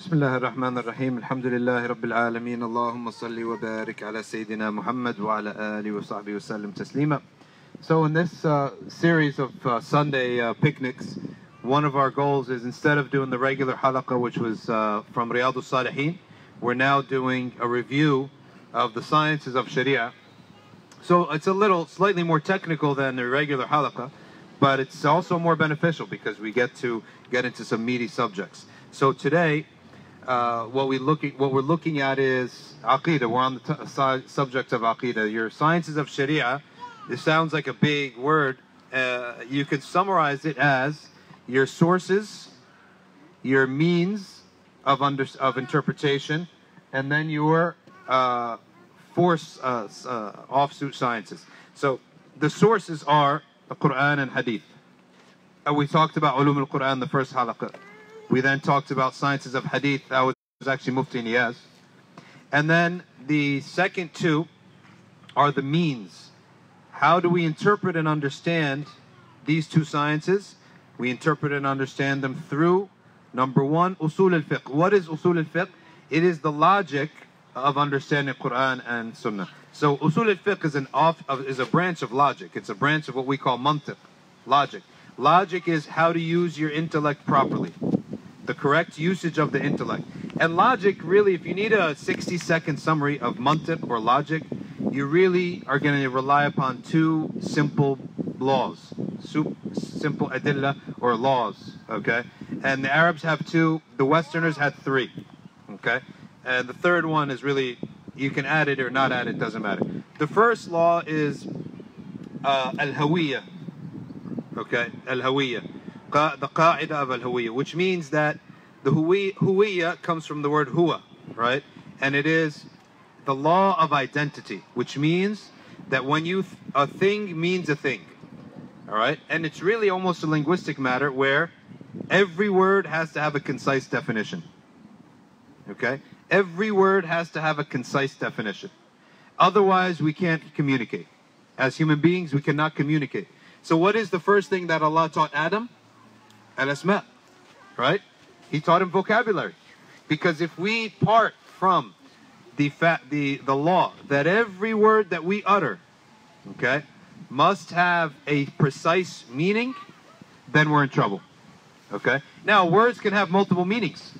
بسم الله الرحمن الرحيم الحمد لله رب العالمين اللهم صل وبارك على سيدنا محمد وعلى آله وصحبه وسلم تسليما. So in this series of Sunday picnics, one of our goals is, instead of doing the regular halaqah, which was from Riyadus Salihin, we're now doing a review of the sciences of Sharia. So it's a little slightly more technical than the regular halaqah, but it's also more beneficial because we get into some meaty subjects. So today, what we're looking at is Aqidah. We're on the subject of Aqidah. Your sciences of Sharia. It sounds like a big word. You could summarize it as your sources, your means of interpretation, and then your offsuit sciences. So the sources are the Quran and Hadith. We talked about Ulum al-Quran, the first halaqah. We then talked about sciences of Hadith. That was actually Mufti Niyaz. And then the second two are the means. How do we interpret and understand these two sciences? We interpret and understand them through, number one, usul al-fiqh. What is usul al-fiqh? It is the logic of understanding Quran and Sunnah. So usul al-fiqh is a branch of logic. It's a branch of what we call mantiq, logic. Logic is how to use your intellect properly, the correct usage of the intellect. And logic, really, if you need a 60-second summary of mantiq or logic, you really are going to rely upon two simple laws, simple adillah or laws, okay? And the Arabs have two, the Westerners had three, okay? And the third one is really, you can add it or not add it, doesn't matter. The first law is al-hawiyya, okay? Al-hawiyya, the qa'ida of al-hawiyya, which means that the huwiyya comes from the word huwa, right? And it is the law of identity, which means that when a thing means a thing, all right? And it's really almost a linguistic matter where every word has to have a concise definition, okay? Every word has to have a concise definition. Otherwise, we can't communicate. As human beings, we cannot communicate. So what is the first thing that Allah taught Adam? Al-asma, right? He taught him vocabulary. Because if we part from the law that every word that we utter, okay, must have a precise meaning, then we're in trouble, okay? Now, words can have multiple meanings,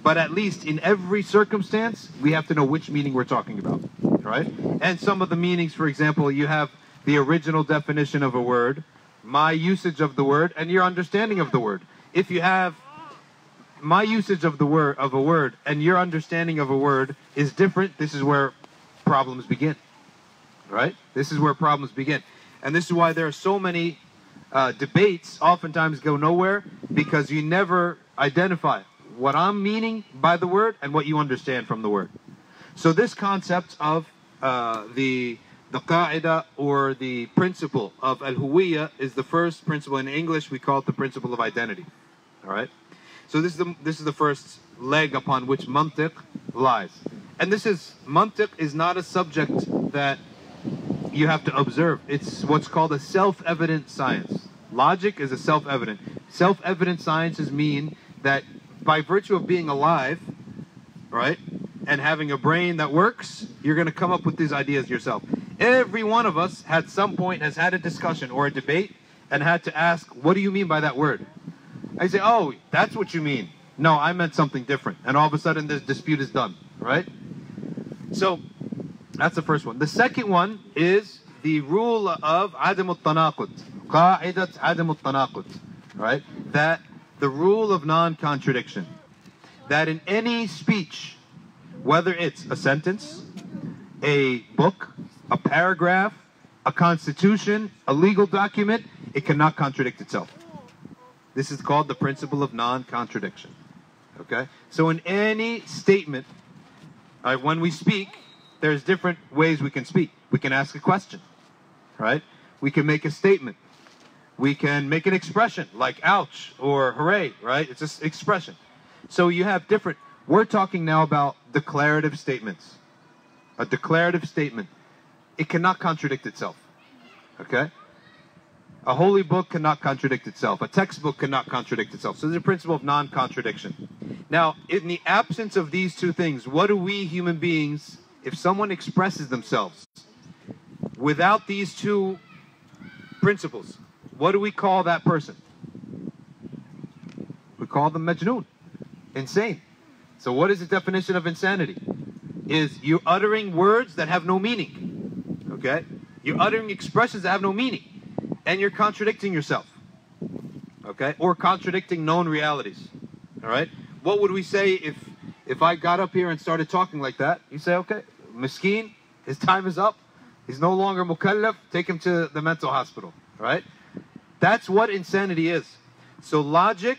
but at least in every circumstance, we have to know which meaning we're talking about, right? And some of the meanings, for example, you have the original definition of a word, my usage of the word, and your understanding of the word. If you have my usage of a word and your understanding of a word is different, this is where problems begin, right? This is where problems begin. And this is why there are so many debates oftentimes go nowhere, because you never identify what I'm meaning by the word and what you understand from the word. So this concept of the qa'ida, or the principle of al-huwiyya, is the first principle. In English, we call it the principle of identity, all right? So this is the first leg upon which mantiq lies. And mantiq is not a subject that you have to observe. It's what's called a self-evident science. Logic is a self-evident. Self-evident sciences mean that by virtue of being alive, right, and having a brain that works, you're going to come up with these ideas yourself. Every one of us at some point has had a discussion or a debate and had to ask, what do you mean by that word? I say, oh, that's what you mean. No, I meant something different. And all of a sudden, this dispute is done, right? So that's the first one. The second one is the rule of Adam al-Tanaqud. Qa'idat Adam al-Tanaqud, right? That the rule of non-contradiction. That in any speech, whether it's a sentence, a book, a paragraph, a constitution, a legal document, it cannot contradict itself. This is called the principle of non-contradiction, okay? So in any statement, when we speak, there's different ways we can speak. We can ask a question, right? We can make a statement. We can make an expression, like ouch or hooray, right? It's just expression. So you have different, we're talking now about declarative statements. A declarative statement, it cannot contradict itself, okay? A holy book cannot contradict itself. A textbook cannot contradict itself. So there's a principle of non-contradiction. Now, in the absence of these two things, what do we human beings, if someone expresses themselves without these two principles, what do we call that person? We call them majnoon, insane. So what is the definition of insanity? Is you uttering words that have no meaning. Okay? You're uttering expressions that have no meaning. And you're contradicting yourself. Okay? Or contradicting known realities. Alright? What would we say if I got up here and started talking like that? You say, okay, miskeen, his time is up. He's no longer mukallaf. Take him to the mental hospital. Right? That's what insanity is. So logic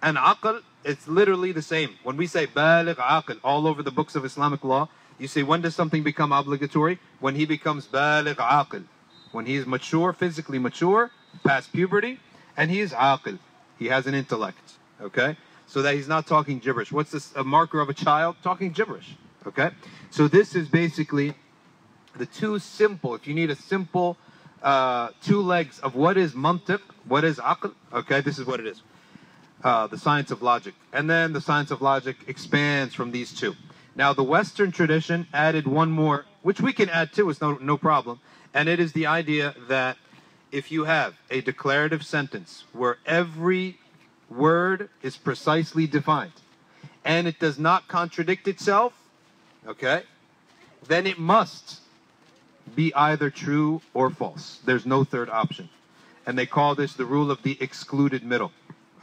and aql, it's literally the same. When we say baligh aql all over the books of Islamic law, you say, when does something become obligatory? When he becomes baligh aql. When he is mature, physically mature, past puberty, and he is aql. He has an intellect. Okay? So that he's not talking gibberish. What's this? A marker of a child? Talking gibberish. Okay? So this is basically the two simple, if you need a simple two legs of what is mantiq, what is aql, okay, this is what it is. The science of logic. And then the science of logic expands from these two. Now the Western tradition added one more, which we can add too, it's no problem. And it is the idea that if you have a declarative sentence where every word is precisely defined and it does not contradict itself, okay, then it must be either true or false. There's no third option. And they call this the rule of the excluded middle.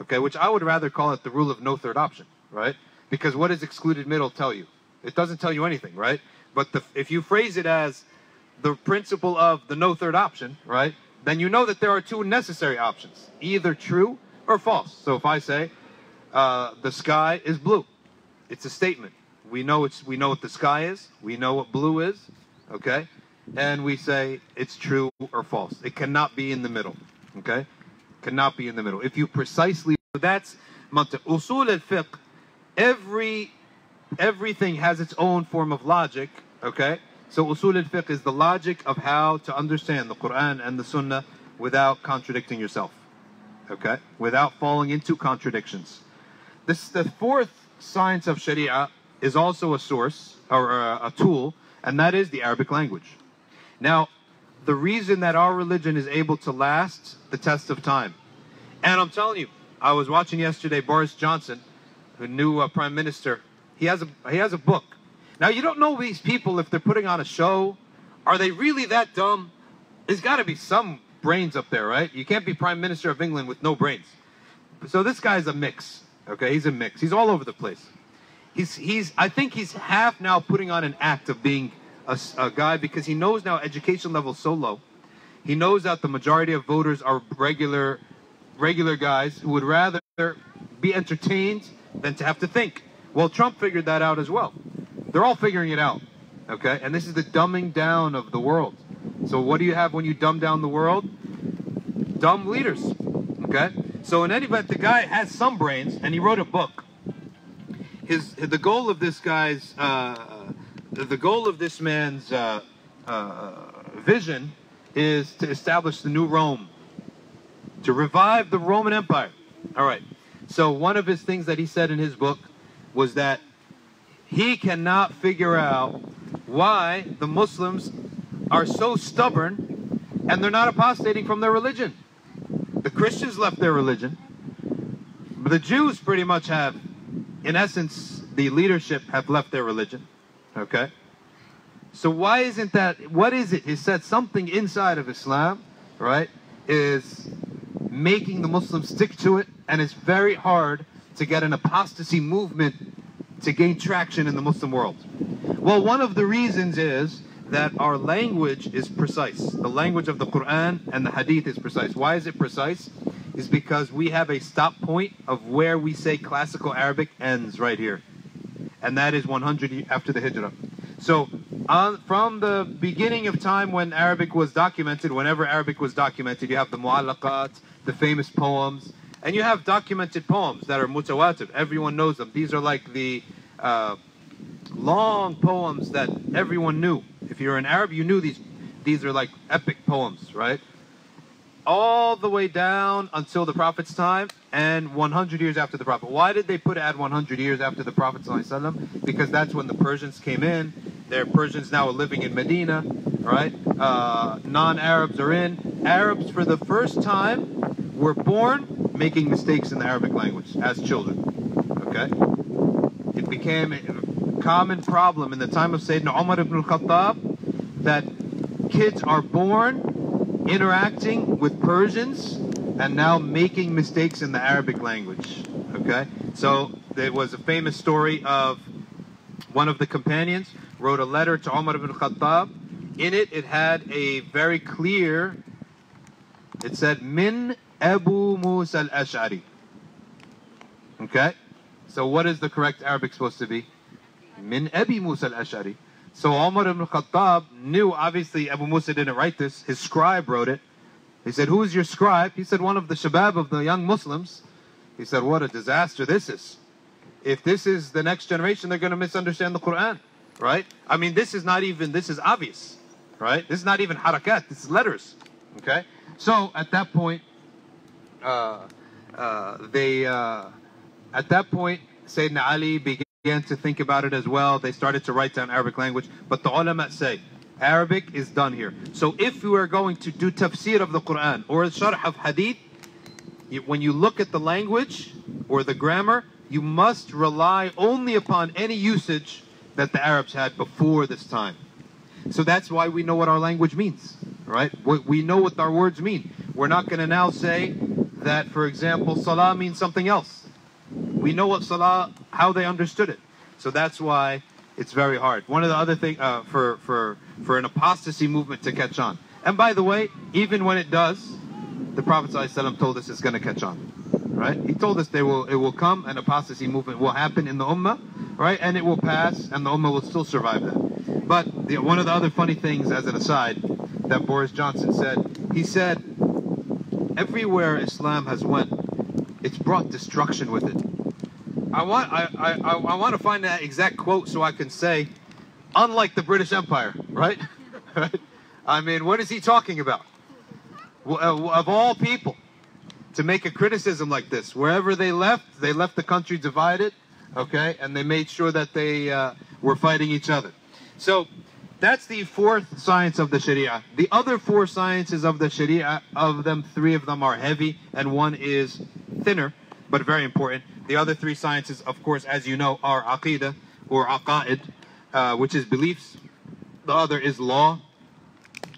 Okay, which I would rather call it the rule of no third option, right? Because what does excluded middle tell you? It doesn't tell you anything, right? But if you phrase it as the principle of the no third option, right, then you know that there are two necessary options, either true or false. So if I say the sky is blue, it's a statement. We know what the sky is. We know what blue is. Okay, and we say it's true or false. It cannot be in the middle. Okay, cannot be in the middle. If you precisely, that's mantiq. Usul al-fiqh. Everything has its own form of logic. Okay, so usul al-fiqh is the logic of how to understand the Quran and the Sunnah without contradicting yourself. Okay, without falling into contradictions. The fourth science of Sharia is also a source or a tool, and that is the Arabic language. Now, the reason that our religion is able to last the test of time, and I'm telling you, I was watching yesterday Boris Johnson, the new Prime Minister. He has a book. Now, you don't know these people if they're putting on a show. Are they really that dumb? There's got to be some brains up there, right? You can't be Prime Minister of England with no brains. So this guy's a mix. Okay, he's a mix. He's all over the place. I think he's half now putting on an act of being a guy, because he knows now education level is so low. He knows that the majority of voters are regular guys who would rather be entertained than to have to think. Well, Trump figured that out as well. They're all figuring it out. Okay, and this is the dumbing down of the world. So what do you have when you dumb down the world? Dumb leaders. Okay, so in any event, the guy has some brains, and he wrote a book. The goal of this guy's, the goal of this man's vision is to establish the new Rome, to revive the Roman Empire. All right. So one of his things that he said in his book was that he cannot figure out why the Muslims are so stubborn and they're not apostating from their religion. The Christians left their religion, but the Jews pretty much have, in essence, the leadership have left their religion. Okay? So why isn't that, what is it? He said something inside of Islam, right, is making the Muslims stick to it, and it's very hard to get an apostasy movement to gain traction in the Muslim world. Well, one of the reasons is that our language is precise. The language of the Quran and the Hadith is precise. Why is it precise? Is because we have a stop point of where we say classical Arabic ends right here. And that is 100 after the Hijrah. So from the beginning of time when Arabic was documented, whenever Arabic was documented, you have the mu'allaqat, the famous poems, and you have documented poems that are mutawatir. Everyone knows them. These are like the long poems that everyone knew. If you're an Arab, you knew these. These are like epic poems, right? all the way down until the Prophet's time and 100 years after the Prophet. Why did they put it at 100 years after the Prophet ﷺ? Because that's when the Persians came in. They're Persians now are living in Medina, right? Non-Arabs are in. Arabs for the first time were born making mistakes in the Arabic language as children, okay? It became a common problem in the time of Sayyidina Umar ibn al-Khattab that kids are born interacting with Persians and now making mistakes in the Arabic language, okay? So there was a famous story of one of the companions wrote a letter to Umar ibn al-Khattab. In it, it had a very clear, it said, Min Abu Musa al-Ash'ari. Okay? So what is the correct Arabic supposed to be? Min Abi Musa al-Ash'ari. So Umar ibn al-Khattab knew, obviously Abu Musa didn't write this, his scribe wrote it. He said, who is your scribe? He said, one of the shabab of the young Muslims. He said, what a disaster this is. If this is the next generation, they're going to misunderstand the Quran, right? I mean, this is not even, this is obvious, right? This is not even harakat, this is letters, okay? So at that point, Sayyidina Ali began to think about it as well. They started to write down Arabic language, but the ulama say, Arabic is done here. So if we are going to do tafsir of the Quran or a sharh of hadith, when you look at the language or the grammar, you must rely only upon any usage that the Arabs had before this time. So that's why we know what our language means, right? We know what our words mean. We're not going to now say that, for example, salah means something else. We know what salah, how they understood it. So that's why it's very hard. One of the other things for an apostasy movement to catch on. And by the way, even when it does, the Prophet ﷺ told us it's going to catch on. Right? He told us it will come, an apostasy movement will happen in the ummah, right? And it will pass, and the ummah will still survive that. But one of the other funny things, as an aside, that Boris Johnson said, he said, everywhere Islam has went, it's brought destruction with it. I want to find that exact quote so I can say, unlike the British Empire, right? I mean, what is he talking about? Of all people, to make a criticism like this, wherever they left the country divided, okay, and they made sure that they were fighting each other. So that's the fourth science of the Sharia. The other four sciences of the Sharia, of them, three of them are heavy and one is thinner, but very important. The other three sciences, of course, as you know, are aqidah or aqaid, which is beliefs. The other is law,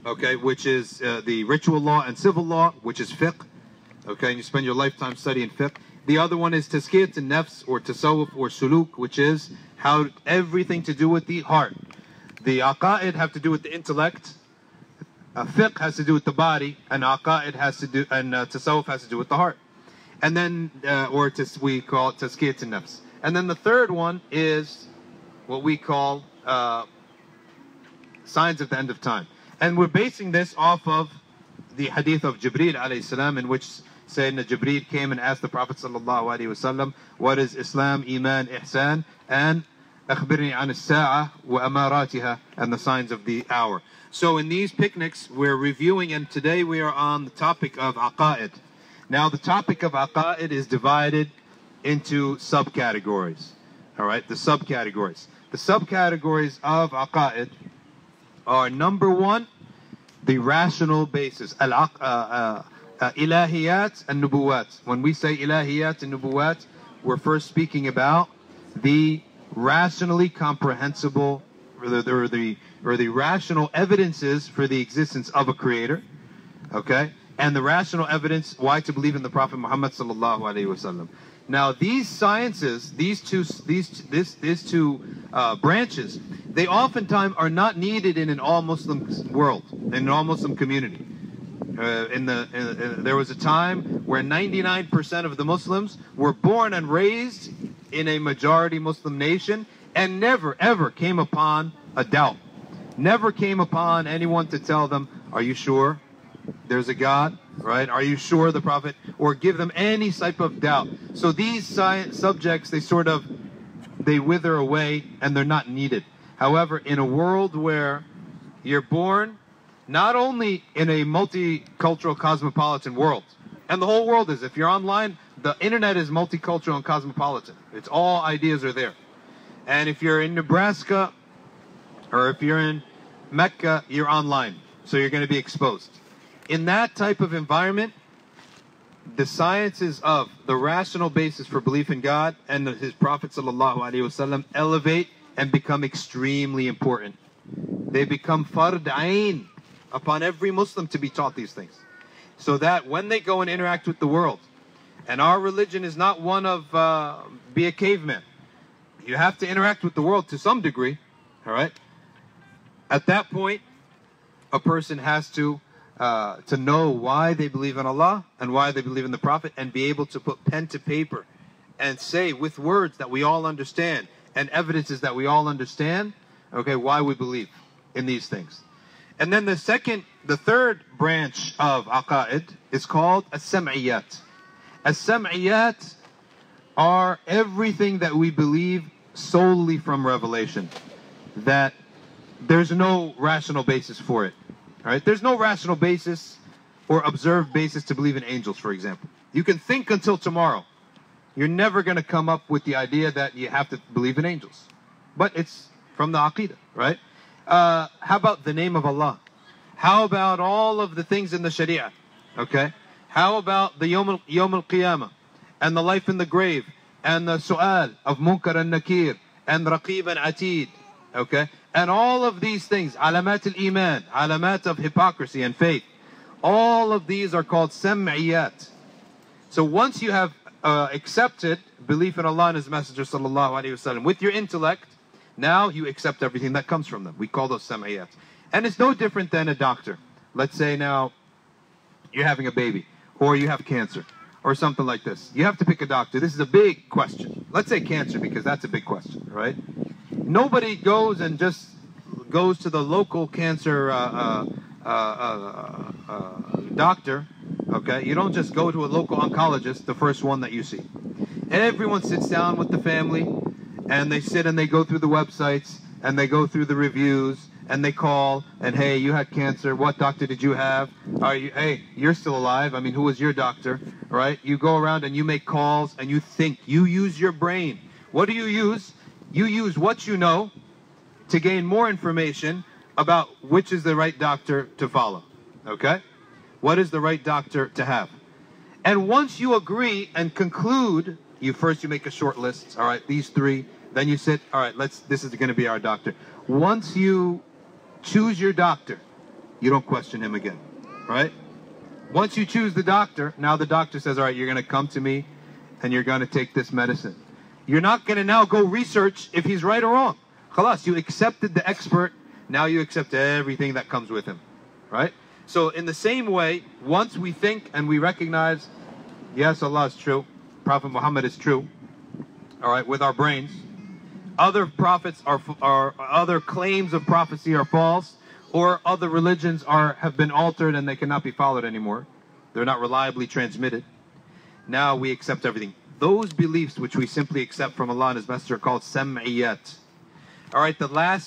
okay, which is the ritual law and civil law, which is fiqh. Okay, and you spend your lifetime studying fiqh. The other one is tazkiyat an-nafs or tasawwuf or suluk, which is how everything to do with the heart. The aqaid have to do with the intellect. Fiqh has to do with the body, and aqaid has to do, and tasawwuf has to do with the heart. And then, we call it tazkiyat an-nafs. And then the third one is what we call signs of the end of time. And we're basing this off of the hadith of Jibreel alayhi salam, in which Sayyidina Jibreel came and asked the Prophet sallallahu alaihi wasallam, what is Islam, Iman, Ihsan, and akhbirni an as-sa'a wa amaratiha, and the signs of the hour. So in these picnics we're reviewing, and today we are on the topic of aqaid. Now the topic of aqaid is divided into subcategories. All right, the subcategories. The subcategories of aqaid are, number one, the rational basis, ilahiyat and nubuwat. When we say ilahiyat and nubuwat, we're first speaking about the rationally comprehensible, or the rational evidences for the existence of a creator, okay, and the rational evidence why to believe in the Prophet Muhammad sallallahu alaihi wasallam. Now these sciences, these two branches, they oftentimes are not needed in an all-Muslim world, in an all-Muslim community. There was a time where 99% of the Muslims were born and raised in a majority Muslim nation and never ever came upon a doubt. Never came upon anyone to tell them, are you sure there's a God, right? Are you sure the Prophet, or give them any type of doubt. So these subjects, they wither away and they're not needed. However, in a world where you're born not only in a multicultural cosmopolitan world, and the whole world is, if you're online, the internet is multicultural and cosmopolitan. It's all ideas are there. And if you're in Nebraska or if you're in Mecca, you're online. So you're going to be exposed. In that type of environment, the sciences of the rational basis for belief in God and His Prophet ﷺ elevate and become extremely important. They become fard ain upon every Muslim to be taught these things. So that when they go and interact with the world, and our religion is not one of be a caveman. You have to interact with the world to some degree, all right? At that point, a person has to know why they believe in Allah and why they believe in the Prophet, and be able to put pen to paper and say with words that we all understand and evidences that we all understand, okay, why we believe in these things. And then the third branch of aqa'id is called as-sam'iyat. As-sam'iyat are everything that we believe solely from revelation, that there's no rational basis for it. All right? There's no rational basis or observed basis to believe in angels, for example. You can think until tomorrow. You're never going to come up with the idea that you have to believe in angels. But it's from the aqidah, right? How about the name of Allah? How about all of the things in the Sharia? Okay? How about the Yawm al-Qiyamah and the life in the grave and the su'al of Munkar and Nakir and Raqib and Atid? Okay? And all of these things, alamat al-iman, alamat of hypocrisy and faith, all of these are called sam'iyat. So once you have accepted belief in Allah and His Messenger sallallahu alaihi wasallam with your intellect, now you accept everything that comes from them. We call those sam'iyat. And it's no different than a doctor. Let's say now you're having a baby, or you have cancer, or something like this. You have to pick a doctor. This is a big question. Let's say cancer, because that's a big question, right? Nobody goes and just goes to the local cancer doctor, okay? You don't just go to a local oncologist, the first one that you see. Everyone sits down with the family, and they sit and they go through the websites, and they go through the reviews, and they call, and hey, you had cancer, what doctor did you have? Hey, you're still alive, I mean, who was your doctor, right? You go around and you make calls, and you think, you use your brain. What do you use? You use what you know to gain more information about which is the right doctor to follow, okay? What is the right doctor to have? And once you agree and conclude, you make a short list, all right, these three, then you sit, all right, this is going to be our doctor. Once you choose your doctor, you don't question him again, right? Once you choose the doctor, now the doctor says, all right, you're going to come to me and you're going to take this medicine. You're not going to now go research if he's right or wrong. Khalas, you accepted the expert, now you accept everything that comes with him, right? So in the same way, once we think and we recognize, yes, Allah is true, Prophet Muhammad is true, all right, with our brains, other prophets are other claims of prophecy are false, or other religions have been altered and they cannot be followed anymore. They're not reliably transmitted. Now we accept everything. Those beliefs which we simply accept from Allah and His Messenger are called sam'iyat. All right,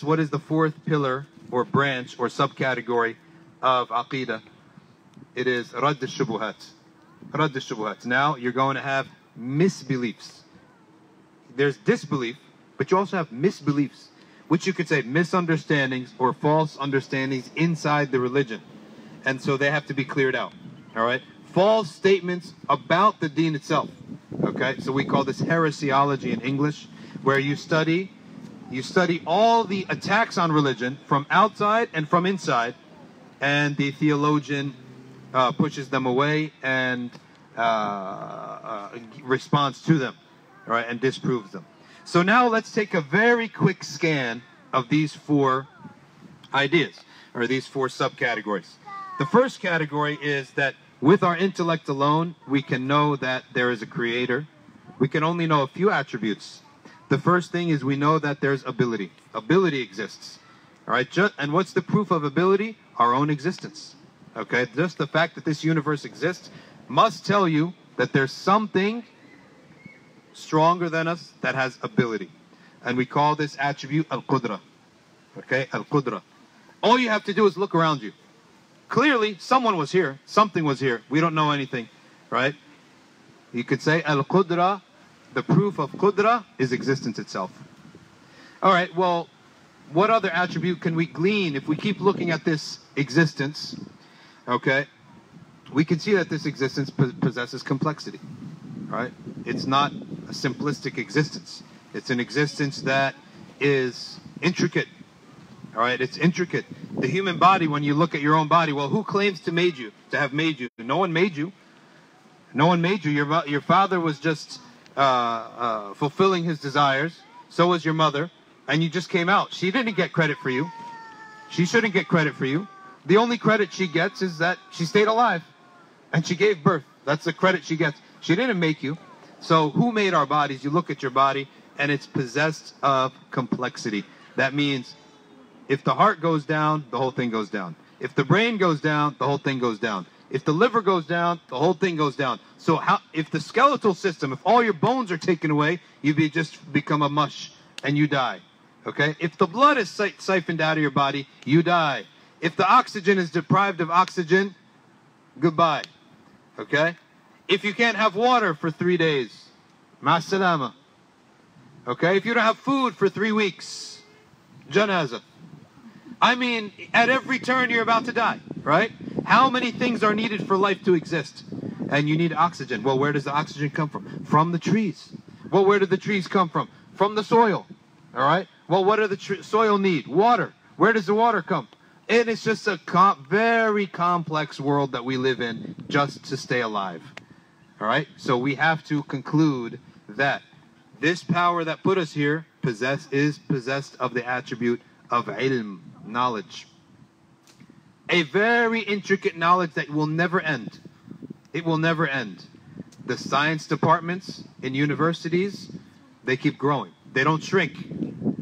what is the fourth pillar or branch or subcategory of aqidah? It is radd al-shubuhat. Radd al-shubuhat. Now you're going to have misbeliefs. There's disbelief, but you also have misbeliefs, which you could say misunderstandings or false understandings inside the religion. And so they have to be cleared out, all right? False statements about the deen itself, okay? So we call this heresiology in English, where you study all the attacks on religion from outside and from inside, and the theologian pushes them away and responds to them, all right, and disproves them. So now let's take a very quick scan of these four ideas, or these four subcategories. The first category is that with our intellect alone, we can know that there is a creator. We can only know a few attributes. The first thing is we know that there's ability. Ability exists. All right, and what's the proof of ability? Our own existence. Okay, just the fact that this universe exists must tell you that there's something stronger than us that has ability. And we call this attribute al-qudra. Okay, al-qudra. All you have to do is look around you. clearly someone was here, something was here. We don't know anything, right? You could say al-qudra, the proof of qudra is existence itself. All right, well, what other attribute can we glean if we keep looking at this existence? Okay, we can see that this existence possesses complexity, right? It's not a simplistic existence. It's an existence that is intricate. All right, it's intricate. The human body, when you look at your own body, well, who claims to have made you? No one made you. No one made you. Your father was just fulfilling his desires. So was your mother. And you just came out. She didn't get credit for you. She shouldn't get credit for you. The only credit she gets is that she stayed alive and she gave birth. That's the credit she gets. She didn't make you. So who made our bodies? You look at your body and it's possessed of complexity. That means if the heart goes down, the whole thing goes down. If the brain goes down, the whole thing goes down. If the liver goes down, the whole thing goes down. So if the skeletal system, if all your bones are taken away, you just become a mush and you die. Okay? If the blood is siphoned out of your body, you die. If the oxygen is deprived of oxygen, goodbye. Okay? If you can't have water for 3 days, ma salama. Okay? If you don't have food for 3 weeks, janaza. I mean, at every turn you're about to die, right? How many things are needed for life to exist? And you need oxygen. Well, where does the oxygen come from? From the trees. Well, where do the trees come from? From the soil. All right? Well, what does the soil need? Water. Where does the water come? And it's just a very complex world that we live in just to stay alive. All right? So we have to conclude that this power that put us here is possessed of the attribute of ilm, knowledge. A very intricate knowledge that will never end. It will never end. The science departments in universities, they keep growing. They don't shrink.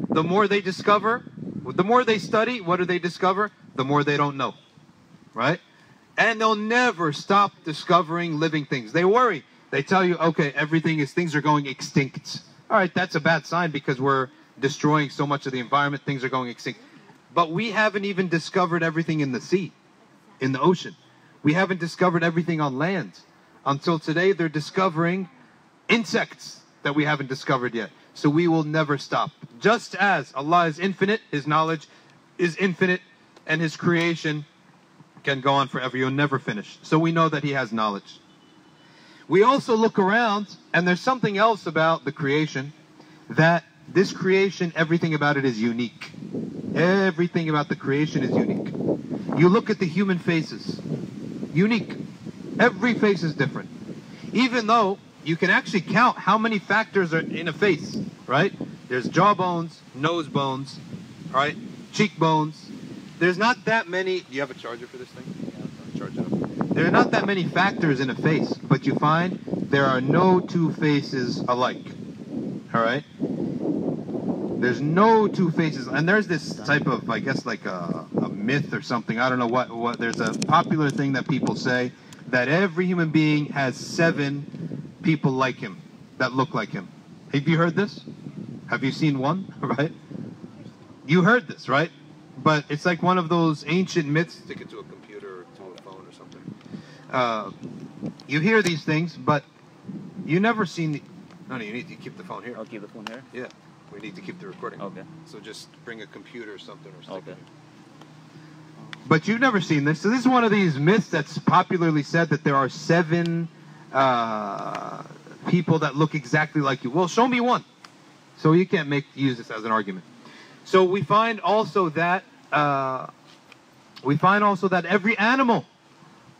The more they discover, the more they study, what do they discover? The more they don't know. Right? And they'll never stop discovering living things. They worry. They tell you, okay, things are going extinct. All right, that's a bad sign because we're destroying so much of the environment, things are going extinct. But we haven't even discovered everything in the sea, in the ocean. We haven't discovered everything on land. Until today, they're discovering insects that we haven't discovered yet. So we will never stop. Just as Allah is infinite, His knowledge is infinite, and His creation can go on forever. You'll never finish. So we know that He has knowledge. We also look around, and there's something else about the creation, that this creation, everything about it is unique. Everything about the creation is unique. You look at the human faces. Unique. Every face is different. Even though you can actually count how many factors are in a face, right? There's jaw bones, nose bones, right? Cheekbones. There's not that many. Do you have a charger for this thing? Yeah, charge it up. There are not that many factors in a face, but you find there are no two faces alike. All right? There's no two faces. And there's this type of, I guess, like a myth or something. I don't know what. There's a popular thing that people say that every human being has 7 people like him, that look like him. Have you heard this? Have you seen one? Right? You heard this, right? But it's like one of those ancient myths. Stick it to a computer or to a phone or something. You hear these things, but you never seen the... No, you need to keep the phone here. I'll keep the phone here? Yeah. We need to keep the recording. Okay. So just bring a computer or something or stick okay. it in. But you've never seen this. So this is one of these myths that's popularly said that there are 7 people that look exactly like you. Well, show me one. So you can't use this as an argument. So we find also that every animal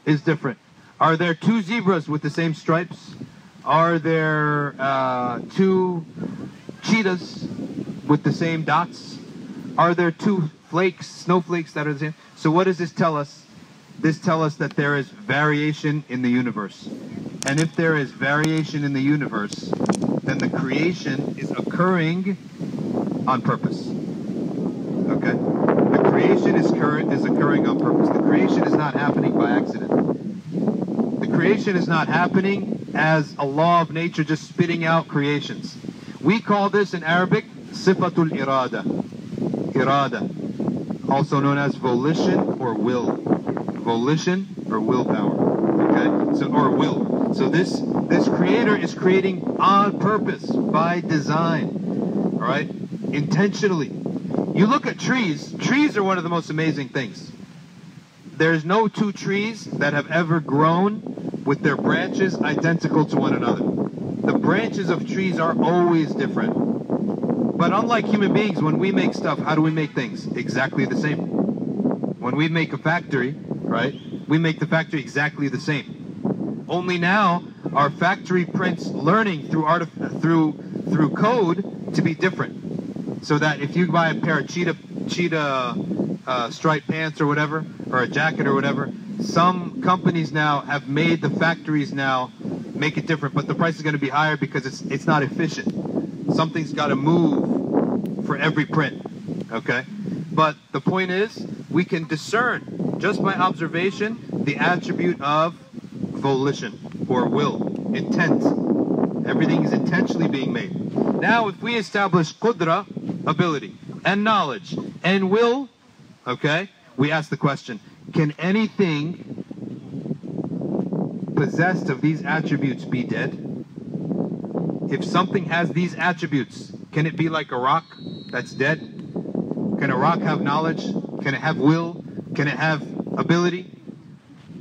is different. Are there 2 zebras with the same stripes? Are there 2 cheetahs with the same dots? Are there 2 snowflakes that are the same? So what does this tell us? This tells us that there is variation in the universe. And if there is variation in the universe, then the creation is occurring on purpose. Okay? The creation is occurring on purpose. The creation is not happening by accident. The creation is not happening as a law of nature just spitting out creations. We call this in Arabic sifatul irada. Irada. Also known as volition or will. volition or willpower. Okay, so or will. So this creator is creating on purpose, by design. All right, intentionally. You look at trees. Trees are one of the most amazing things. There's no two trees that have ever grown with their branches identical to one another. The branches of trees are always different. But unlike human beings, when we make stuff, how do we make things? Exactly the same. When we make a factory, right, we make the factory exactly the same. Only now our factory prints learning through code to be different. So that if you buy a pair of cheetah striped pants or whatever, or a jacket or whatever, some companies now have made the factories now make it different, but the price is going to be higher because it's not efficient. Something's got to move for every print, okay? But the point is, we can discern just by observation the attribute of volition or will, intent. Everything is intentionally being made. Now, if we establish qudra, ability, and knowledge, and will, okay, we ask the question, can anything possessed of these attributes be dead? If something has these attributes, can it be like a rock that's dead? Can a rock have knowledge? Can it have will? Can it have ability?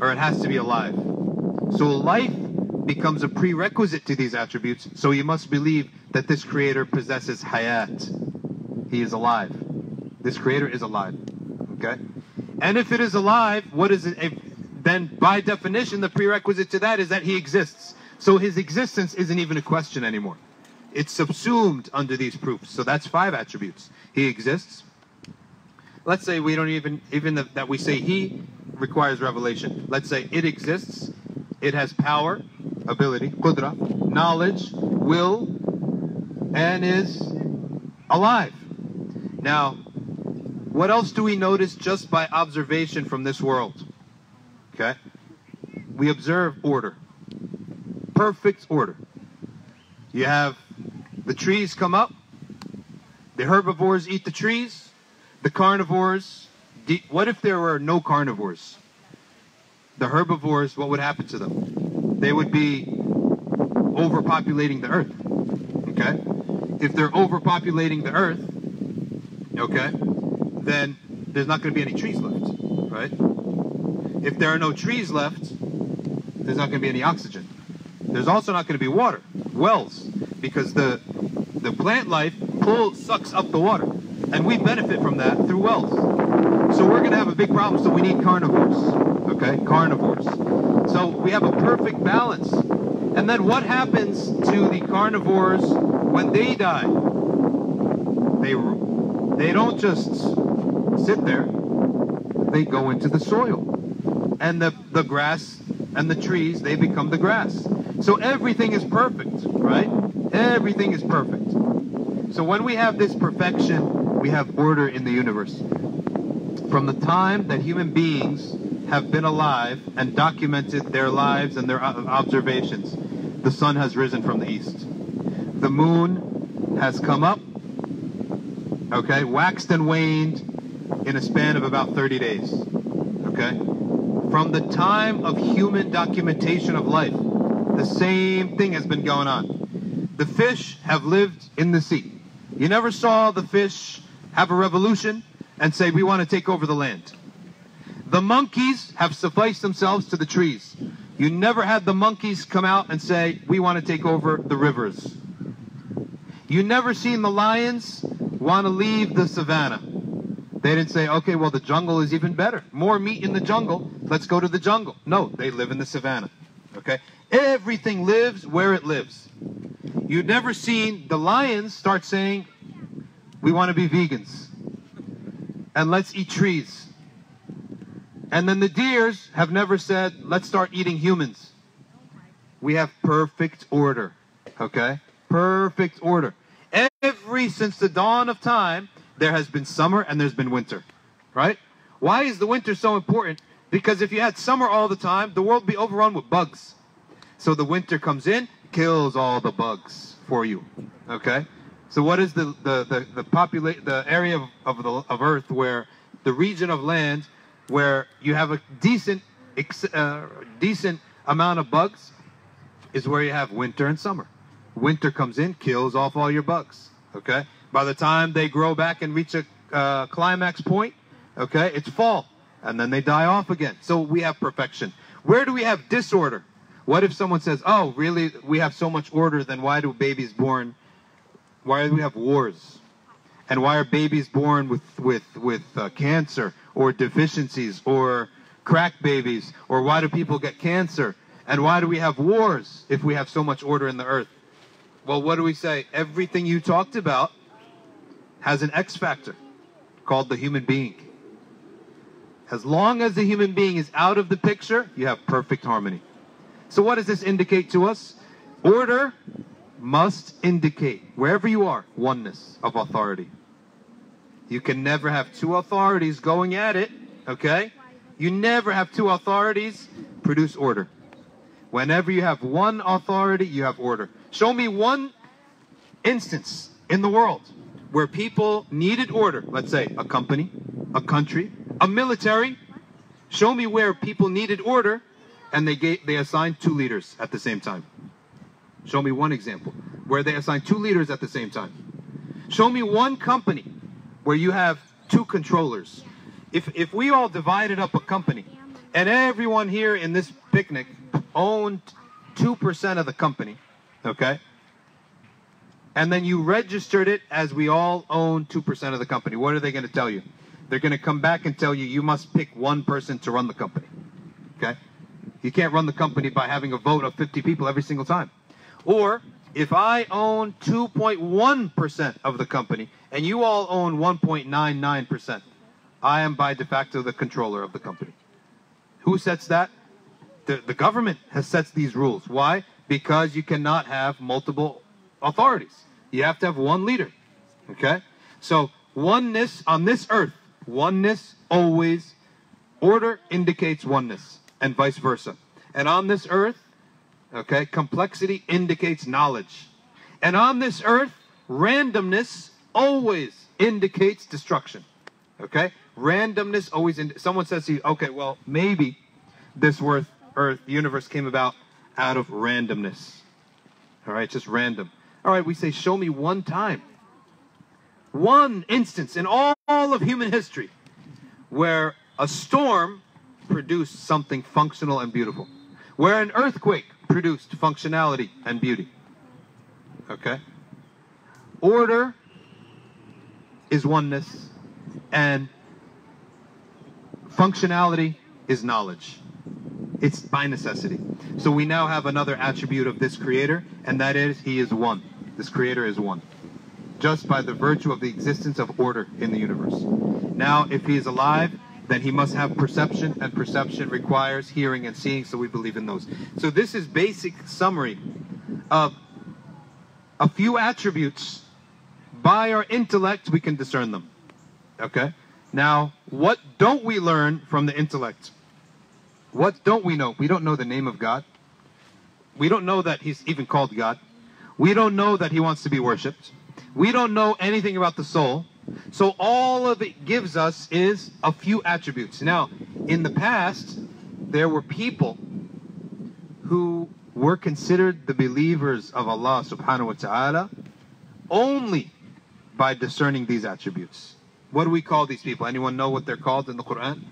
Or it has to be alive? So life becomes a prerequisite to these attributes, so you must believe that this creator possesses hayat. He is alive. This creator is alive. Okay? And if it is alive, what is it? Then by definition, the prerequisite to that is that he exists. So his existence isn't even a question anymore. It's subsumed under these proofs. So that's 5 attributes. He exists. Let's say we don't even that we say he requires revelation. Let's say it exists. It has power, ability, qudra, knowledge, will, and is alive. Now, what else do we notice just by observation from this world? Okay? We observe order. Perfect order. You have the trees come up. The herbivores eat the trees. The carnivores, what if there were no carnivores? The herbivores, what would happen to them? They would be overpopulating the earth. Okay? If they're overpopulating the earth, okay, then there's not going to be any trees left, right? If there are no trees left, there's not going to be any oxygen. There's also not going to be water, wells, because the plant life sucks up the water, and we benefit from that through wells. So we're going to have a big problem, so we need carnivores, okay, carnivores. So we have a perfect balance. And then what happens to the carnivores when they die? They don't just sit there. They go into the soil. And the grass and the trees, they become the grass. So everything is perfect, right? Everything is perfect. So when we have this perfection, we have order in the universe. From the time that human beings have been alive and documented their lives and their observations, the sun has risen from the east. The moon has come up, okay, waxed and waned in a span of about 30 days, okay? From the time of human documentation of life, the same thing has been going on. The fish have lived in the sea. You never saw the fish have a revolution and say, we want to take over the land. The monkeys have sufficed themselves to the trees. You never had the monkeys come out and say, we want to take over the rivers. You never seen the lions want to leave the savannah. They didn't say, okay, well, the jungle is even better. More meat in the jungle. Let's go to the jungle. No, they live in the savannah. Okay? Everything lives where it lives. You've never seen the lions start saying, we want to be vegans. And let's eat trees. And then the deers have never said, let's start eating humans. We have perfect order. Okay? Perfect order. Since the dawn of time, there has been summer and there's been winter. Right? Why is the winter so important? Because if you had summer all the time, the world would be overrun with bugs. So the winter comes in, kills all the bugs for you. Okay? So what is the area of Earth where the region of land where you have a decent amount of bugs is where you have winter and summer. Winter comes in, kills off all your bugs. Okay? By the time they grow back and reach a climax point, okay, it's fall. And then they die off again. So we have perfection. Where do we have disorder? What if someone says, oh, really, we have so much order, then why do babies born? Why do we have wars? And why are babies born with cancer or deficiencies or crack babies? Or why do people get cancer? And why do we have wars if we have so much order in the earth? Well, what do we say? Everything you talked about has an X factor called the human being. As long as the human being is out of the picture, you have perfect harmony. So what does this indicate to us? Order must indicate, wherever you are, oneness of authority. You can never have two authorities going at it, okay? You never have two authorities produce order. Whenever you have one authority, you have order. Show me one instance in the world where people needed order. Let's say a company, a country, a military. Show me where people needed order and they assigned two leaders at the same time. Show me one example where they assigned two leaders at the same time. Show me one company where you have two controllers. If we all divided up a company and everyone here in this picnic owned 2% of the company, okay? And then you registered it as we all own 2% of the company. What are they going to tell you? They're going to come back and tell you, you must pick one person to run the company, okay? You can't run the company by having a vote of 50 people every single time. Or if I own 2.1% of the company and you all own 1.99%, I am by de facto the controller of the company. Who sets that? The government has set these rules. Why? Because you cannot have multiple authorities. You have to have one leader. Okay? So oneness on this earth, oneness always, order indicates oneness and vice versa. And on this earth, okay, complexity indicates knowledge. And on this earth, randomness always indicates destruction. Okay? Randomness always, someone says to you, okay, well, maybe this universe came about out of randomness. All right, just random. All right, we say, show me one time, one instance in all of human history where a storm produced something functional and beautiful, where an earthquake produced functionality and beauty. Okay? Order is oneness, and functionality is knowledge. It's by necessity. So we now have another attribute of this creator, and that is he is one. This creator is one. Just by the virtue of the existence of order in the universe. Now, if he is alive, then he must have perception, and perception requires hearing and seeing, so we believe in those. So this is basic summary of a few attributes. By our intellect, we can discern them. Okay? Now, what don't we learn from the intellect? What don't we know? We don't know the name of God. We don't know that he's even called God. We don't know that he wants to be worshipped. We don't know anything about the soul. So all of it gives us is a few attributes. Now, in the past, there were people who were considered the believers of Allah subhanahu wa ta'ala only by discerning these attributes. What do we call these people? Anyone know what they're called in the Quran?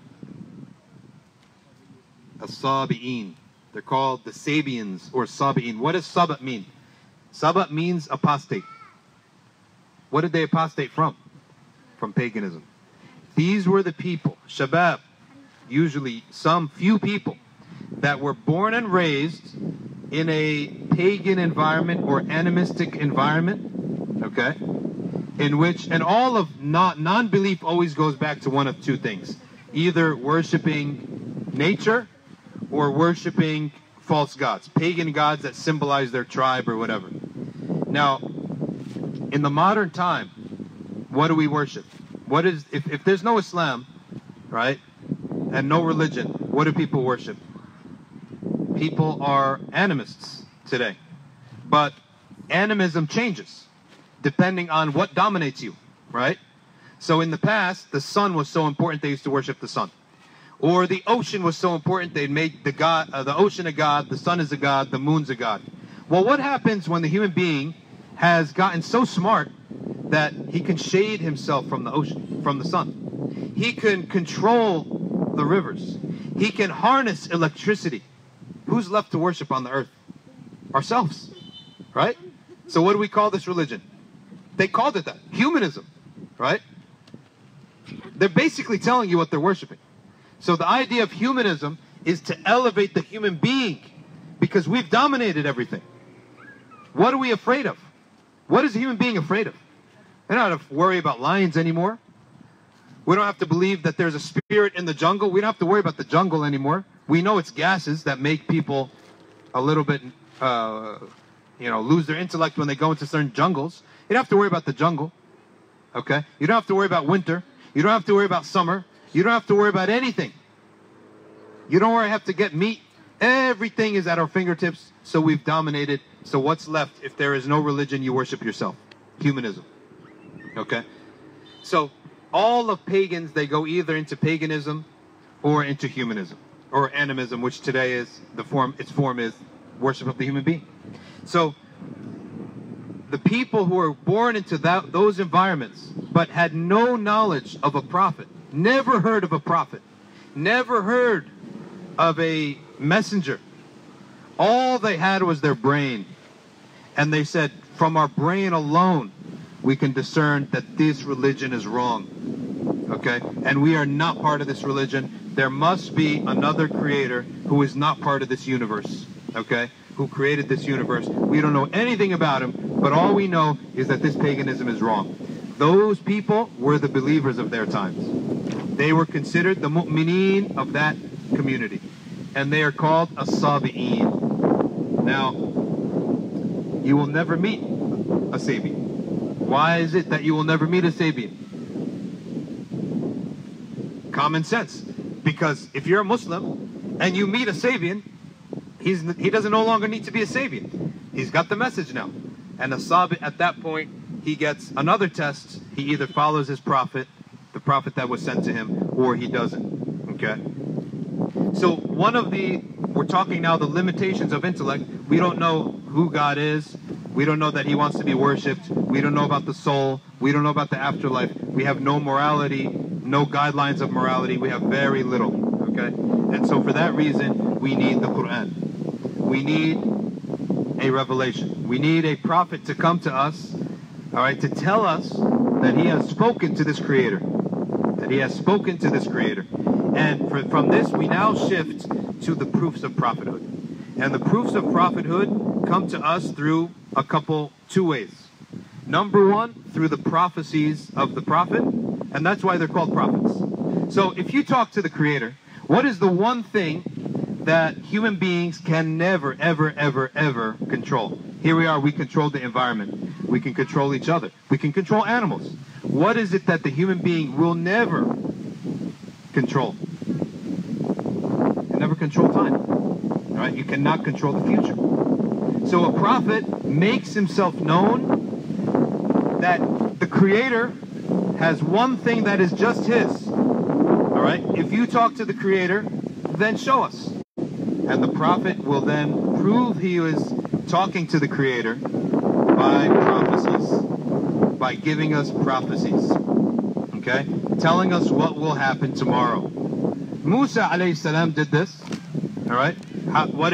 As-Sabi'een. They're called the Sabians or Sabi'een. What does Saba mean? Saba means apostate. What did they apostate from? From paganism. These were the people, Shabab, usually some few people, that were born and raised in a pagan environment or animistic environment, okay? In which, and all of non-belief always goes back to one of two things. Either worshipping nature or worshipping false gods, pagan gods that symbolize their tribe or whatever. Now, in the modern time, what do we worship? What is, if there's no Islam, right, and no religion, what do people worship? People are animists today. But animism changes depending on what dominates you, right? So in the past, the sun was so important they used to worship the sun. Or the ocean was so important they made the ocean a god, the sun is a god, the moon's a god. Well, what happens when the human being has gotten so smart that he can shade himself from the ocean, from the sun? He can control the rivers. He can harness electricity. Who's left to worship on the earth? Ourselves, right? So what do we call this religion? They called it that, humanism, right? They're basically telling you what they're worshiping. So the idea of humanism is to elevate the human being, because we've dominated everything. What are we afraid of? What is a human being afraid of? They don't have to worry about lions anymore. We don't have to believe that there's a spirit in the jungle. We don't have to worry about the jungle anymore. We know it's gases that make people a little bit, lose their intellect when they go into certain jungles. You don't have to worry about the jungle, okay? You don't have to worry about winter. You don't have to worry about summer. You don't have to worry about anything. You don't have to get meat. Everything is at our fingertips, so we've dominated. So what's left? If there is no religion, you worship yourself. Humanism, okay? So all of pagans, they go either into paganism or into humanism, or animism, which today is its form is worship of the human being. So the people who were born into those environments but had no knowledge of a prophet, never heard of a prophet, never heard of a messenger, all they had was their brain. And they said, from our brain alone, we can discern that this religion is wrong. Okay? And we are not part of this religion. There must be another creator who is not part of this universe. Okay? Who created this universe. We don't know anything about him, but all we know is that this paganism is wrong. Those people were the believers of their times. They were considered the mu'mineen of that community. And they are called as-sabi'een. Now, you will never meet a Sabian. Why is it that you will never meet a Sabian? Common sense. Because if you're a Muslim and you meet a Sabian, he doesn't no longer need to be a Sabian. He's got the message now. And a Sabi, at that point, he gets another test. He either follows his prophet, the prophet that was sent to him, or he doesn't. Okay? So we're talking now the limitations of intellect. We don't know who God is. We don't know that he wants to be worshipped. We don't know about the soul. We don't know about the afterlife. We have no morality, no guidelines of morality. We have very little. Okay? And so for that reason, we need the Quran. We need a revelation. We need a prophet to come to us, all right, to tell us that he has spoken to this creator. That he has spoken to this creator. And from this, we now shift to the proofs of prophethood. And the proofs of prophethood come to us through two ways. Number one, through the prophecies of the prophet, and that's why they're called prophets. So if you talk to the creator, what is the one thing that human beings can never, ever, ever, ever control? Here we are, we control the environment. We can control each other. We can control animals. What is it that the human being will never control? You can never control time. All right? You cannot control the future. So a prophet makes himself known that the creator has one thing that is just his. All right? If you talk to the creator, then show us. And the prophet will then prove he is talking to the creator by prophecies, by giving us prophecies, okay? Telling us what will happen tomorrow. Musa alayhi salam did this, all right? What